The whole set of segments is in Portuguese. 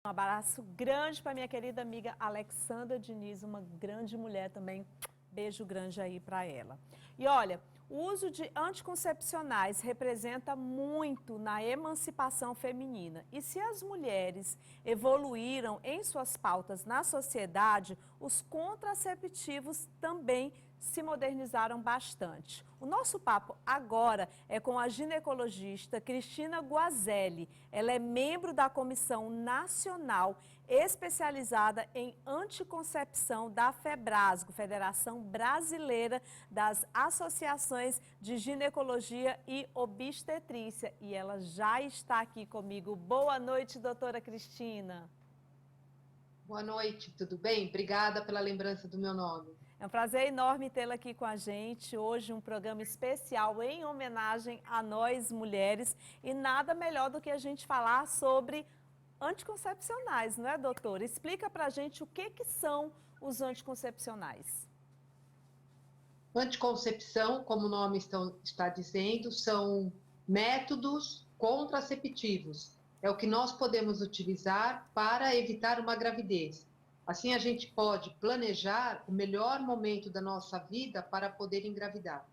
Um abraço grande para minha querida amiga Alexandra Diniz, uma grande mulher também. Beijo grande aí para ela. E olha, o uso de anticoncepcionais representa muito na emancipação feminina. E se as mulheres evoluíram em suas pautas na sociedade, os contraceptivos também se modernizaram bastante. O nosso papo agora é com a ginecologista Cristina Guazelli. Ela é membro da Comissão Nacional especializada em anticoncepção da FEBRASGO, Federação Brasileira das Associações de Ginecologia e Obstetrícia. E ela já está aqui comigo. Boa noite, doutora Cristina. Boa noite, tudo bem? Obrigada pela lembrança do meu nome. É um prazer enorme tê-la aqui com a gente. Hoje um programa especial em homenagem a nós mulheres. E nada melhor do que a gente falar sobre anticoncepcionais, não é, doutora? Explica pra gente o que são os anticoncepcionais. Anticoncepção, como o nome está dizendo, são métodos contraceptivos. É o que nós podemos utilizar para evitar uma gravidez. Assim, a gente pode planejar o melhor momento da nossa vida para poder engravidar.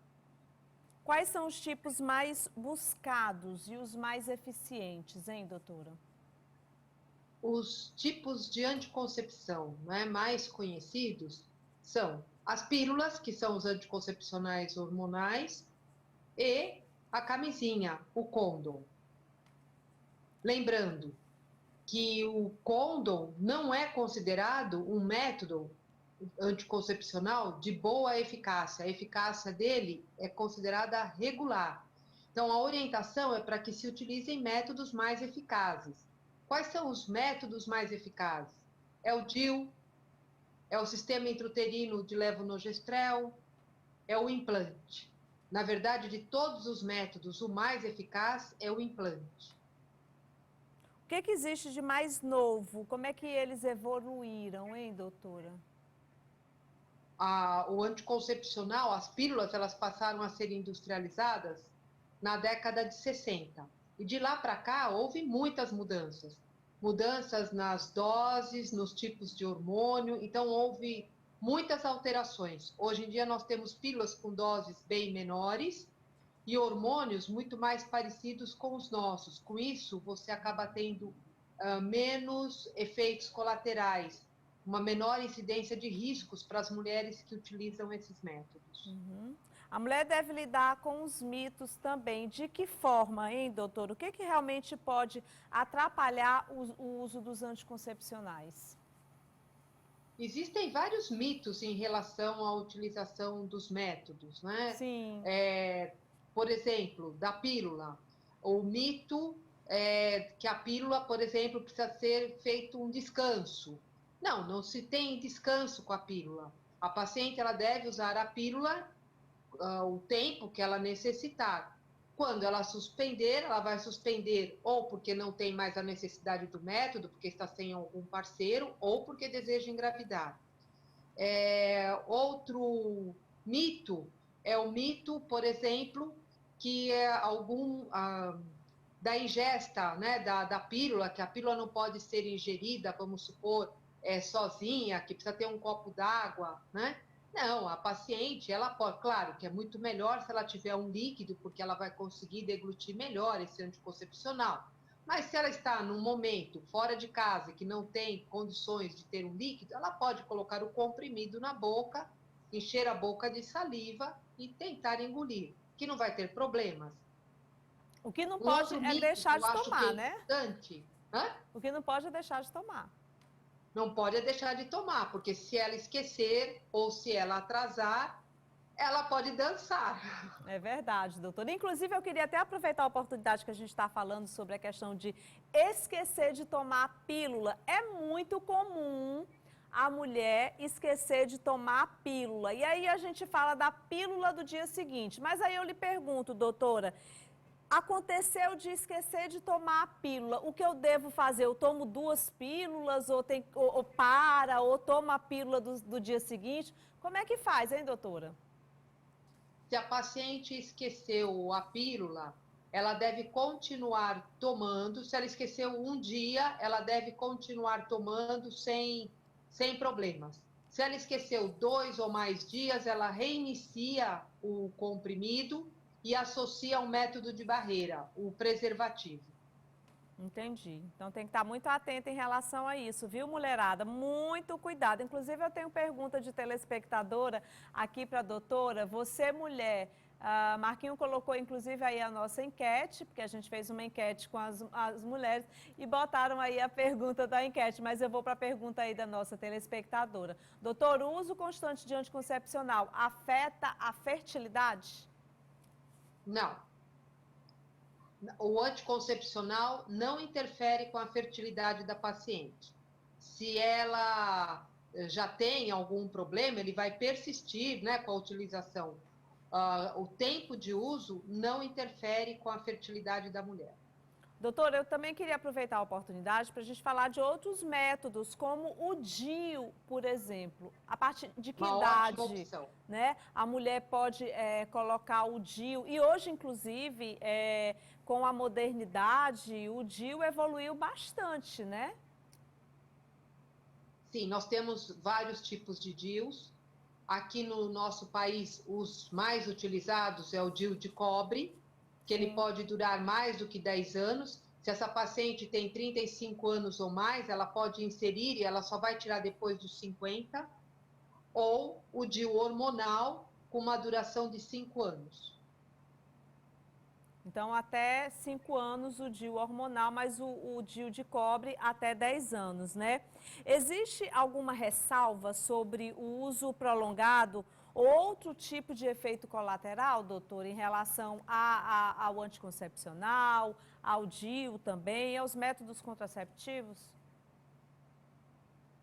Quais são os tipos mais buscados e os mais eficientes, hein, doutora? Os tipos de anticoncepção, mais conhecidos são as pílulas, que são os anticoncepcionais hormonais, e a camisinha, o condom. Lembrando que o condom não é considerado um método anticoncepcional de boa eficácia. A eficácia dele é considerada regular. Então, a orientação é para que se utilizem métodos mais eficazes. Quais são os métodos mais eficazes? É o DIU, é o sistema intrauterino de levonorgestrel, é o implante. Na verdade, de todos os métodos, o mais eficaz é o implante. O que existe de mais novo? Como é que eles evoluíram, hein, doutora? O anticoncepcional, as pílulas, elas passaram a ser industrializadas na década de 60. E de lá para cá, houve muitas mudanças. Mudanças nas doses, nos tipos de hormônio. Então, houve muitas alterações. Hoje em dia, nós temos pílulas com doses bem menores e hormônios muito mais parecidos com os nossos. Com isso, você acaba tendo menos efeitos colaterais, uma menor incidência de riscos para as mulheres que utilizam esses métodos. A mulher deve lidar com os mitos também. De que forma, hein, doutor? O que realmente pode atrapalhar o uso dos anticoncepcionais? Existem vários mitos em relação à utilização dos métodos, né? Sim. Por exemplo, da pílula. O mito é que a pílula, por exemplo, precisa ser feito um descanso. Não, não se tem descanso com a pílula. A paciente ela deve usar a pílula o tempo que ela necessitar. Quando ela suspender, ela vai suspender ou porque não tem mais a necessidade do método, porque está sem algum parceiro, ou porque deseja engravidar. Outro mito é o mito, por exemplo, que é da ingesta, né, da pílula, que a pílula não pode ser ingerida, vamos supor, sozinha, que precisa ter um copo d'água, né? Não, a paciente, ela pode, claro que é muito melhor se ela tiver um líquido, porque ela vai conseguir deglutir melhor esse anticoncepcional. Mas se ela está num momento fora de casa que não tem condições de ter um líquido, ela pode colocar o comprimido na boca, encher a boca de saliva e tentar engolir, que não vai ter problemas. O que não Um pode outro é mito que deixar eu de acho que é tomar, né? importante, O que não pode é deixar de tomar. não pode deixar de tomar, porque se ela esquecer ou se ela atrasar, ela pode dançar. É verdade, doutora. Inclusive, eu queria até aproveitar a oportunidade que a gente está falando sobre a questão de esquecer de tomar a pílula. É muito comum a mulher esquecer de tomar a pílula. E aí a gente fala da pílula do dia seguinte. Mas aí eu lhe pergunto, doutora, aconteceu de esquecer de tomar a pílula. O que eu devo fazer? Eu tomo 2 pílulas ou para, ou tomo a pílula do dia seguinte? Como é que faz, hein, doutora? Se a paciente esqueceu a pílula, ela deve continuar tomando. Se ela esqueceu um dia, ela deve continuar tomando sem problemas. Se ela esqueceu 2 ou mais dias, ela reinicia o comprimido e associa um método de barreira, o preservativo. Entendi. Então tem que estar muito atenta em relação a isso, viu, mulherada? Muito cuidado. Inclusive, eu tenho pergunta de telespectadora aqui para a doutora. Você, mulher, Marquinho colocou inclusive aí a nossa enquete, porque a gente fez uma enquete com as mulheres e botaram aí a pergunta da enquete, mas eu vou para a pergunta aí da nossa telespectadora. Doutor, o uso constante de anticoncepcional afeta a fertilidade? Não. O anticoncepcional não interfere com a fertilidade da paciente. Se ela já tem algum problema, ele vai persistir, né, com a utilização. O tempo de uso não interfere com a fertilidade da mulher. Doutora, eu também queria aproveitar a oportunidade para a gente falar de outros métodos, como o DIU, por exemplo. A partir de que idade, né, a mulher pode colocar o DIU? E hoje, inclusive, com a modernidade, o DIU evoluiu bastante, né? Sim, nós temos vários tipos de DIUs. Aqui no nosso país, os mais utilizados é o DIU de cobre, que ele pode durar mais do que 10 anos. Se essa paciente tem 35 anos ou mais, ela pode inserir e ela só vai tirar depois dos 50. Ou o DIU hormonal, com uma duração de 5 anos. Então, até 5 anos o DIU hormonal, mas o DIU de cobre até 10 anos, né? Existe alguma ressalva sobre o uso prolongado ou outro tipo de efeito colateral, doutor, em relação ao anticoncepcional, ao DIU também, e aos métodos contraceptivos?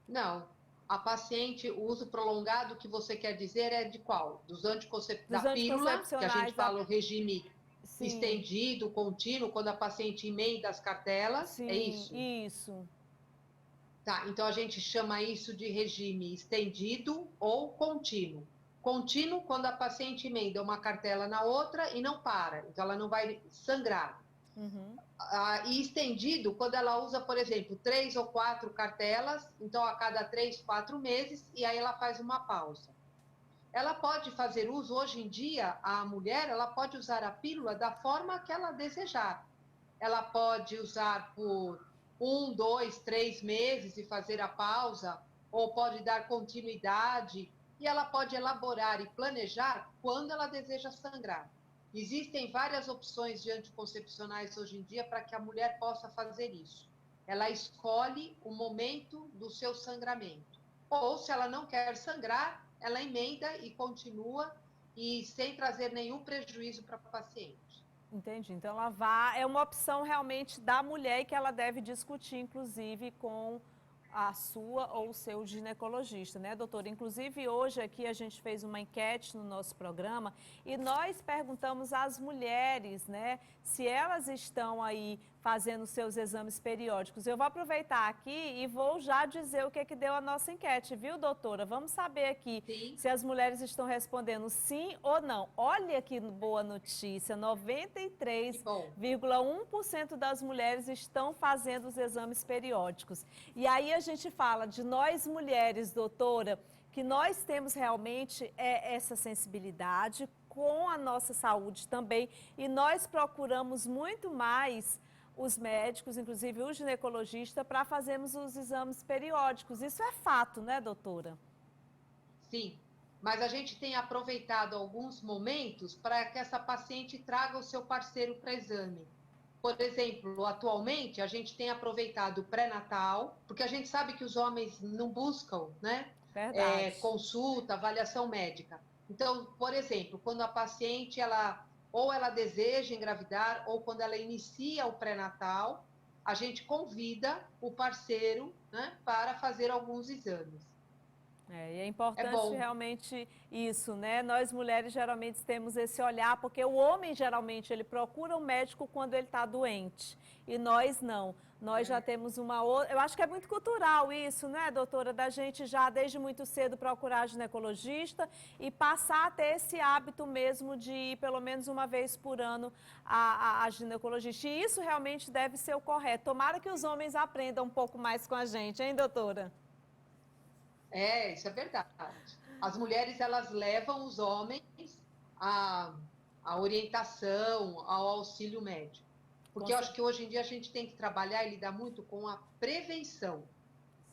Não. A paciente, o uso prolongado que você quer dizer é de qual? Dos anticoncepcionais, da pílula, que a gente fala o regime estendido, contínuo, quando a paciente emenda as cartelas, sim, é isso? Isso. Tá, então a gente chama isso de regime estendido ou contínuo. Contínuo quando a paciente emenda uma cartela na outra e não para, então ela não vai sangrar. Uhum. E estendido quando ela usa, por exemplo, 3 ou 4 cartelas, então a cada 3, 4 meses, e aí ela faz uma pausa. Ela pode fazer uso, hoje em dia, a mulher, ela pode usar a pílula da forma que ela desejar. Ela pode usar por 1, 2, 3 meses e fazer a pausa, ou pode dar continuidade, e ela pode elaborar e planejar quando ela deseja sangrar. Existem várias opções de anticoncepcionais hoje em dia para que a mulher possa fazer isso. Ela escolhe o momento do seu sangramento. Ou, se ela não quer sangrar, ela emenda e continua, e sem trazer nenhum prejuízo para a paciente. Entendi. Então, é uma opção realmente da mulher e que ela deve discutir, inclusive, com a sua ou o seu ginecologista, né, doutora? Inclusive, hoje aqui a gente fez uma enquete no nosso programa e nós perguntamos às mulheres, né, se elas estão aí fazendo seus exames periódicos. Eu vou aproveitar aqui e vou já dizer o que é que deu a nossa enquete, viu, doutora? Vamos saber aqui se as mulheres estão respondendo sim ou não. Olha que boa notícia, 93,1% das mulheres estão fazendo os exames periódicos. E aí a gente fala de nós mulheres, doutora, que nós temos realmente essa sensibilidade com a nossa saúde também e nós procuramos muito mais os médicos, inclusive o ginecologista, para fazermos os exames periódicos. Isso é fato, né, doutora? Sim, mas a gente tem aproveitado alguns momentos para que essa paciente traga o seu parceiro para exame. Por exemplo, atualmente a gente tem aproveitado o pré-natal, porque a gente sabe que os homens não buscam, né? Consulta, avaliação médica. Então, por exemplo, quando a paciente ou ela deseja engravidar, ou quando ela inicia o pré-natal, a gente convida o parceiro, né, para fazer alguns exames. E é importante realmente isso, né? Nós mulheres geralmente temos esse olhar, porque o homem geralmente ele procura um médico quando ele está doente e nós não. nós já temos uma outra... Eu acho que é muito cultural isso, né, doutora? Da gente já desde muito cedo procurar ginecologista e passar a ter esse hábito mesmo de ir pelo menos uma vez por ano a ginecologista. E isso realmente deve ser o correto. Tomara que os homens aprendam um pouco mais com a gente, hein, doutora? Isso é verdade. As mulheres, elas levam os homens à, à orientação, ao auxílio médico. Porque eu acho que hoje em dia a gente tem que trabalhar e lidar muito com a prevenção.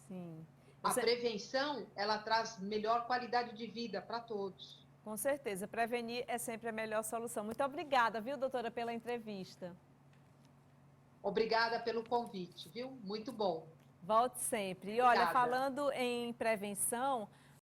Sim. A prevenção, ela traz melhor qualidade de vida para todos. Com certeza, prevenir é sempre a melhor solução. Muito obrigada, viu, doutora, pela entrevista. Obrigada pelo convite, viu? Muito bom. Volte sempre. E olha, Obrigada. falando em prevenção,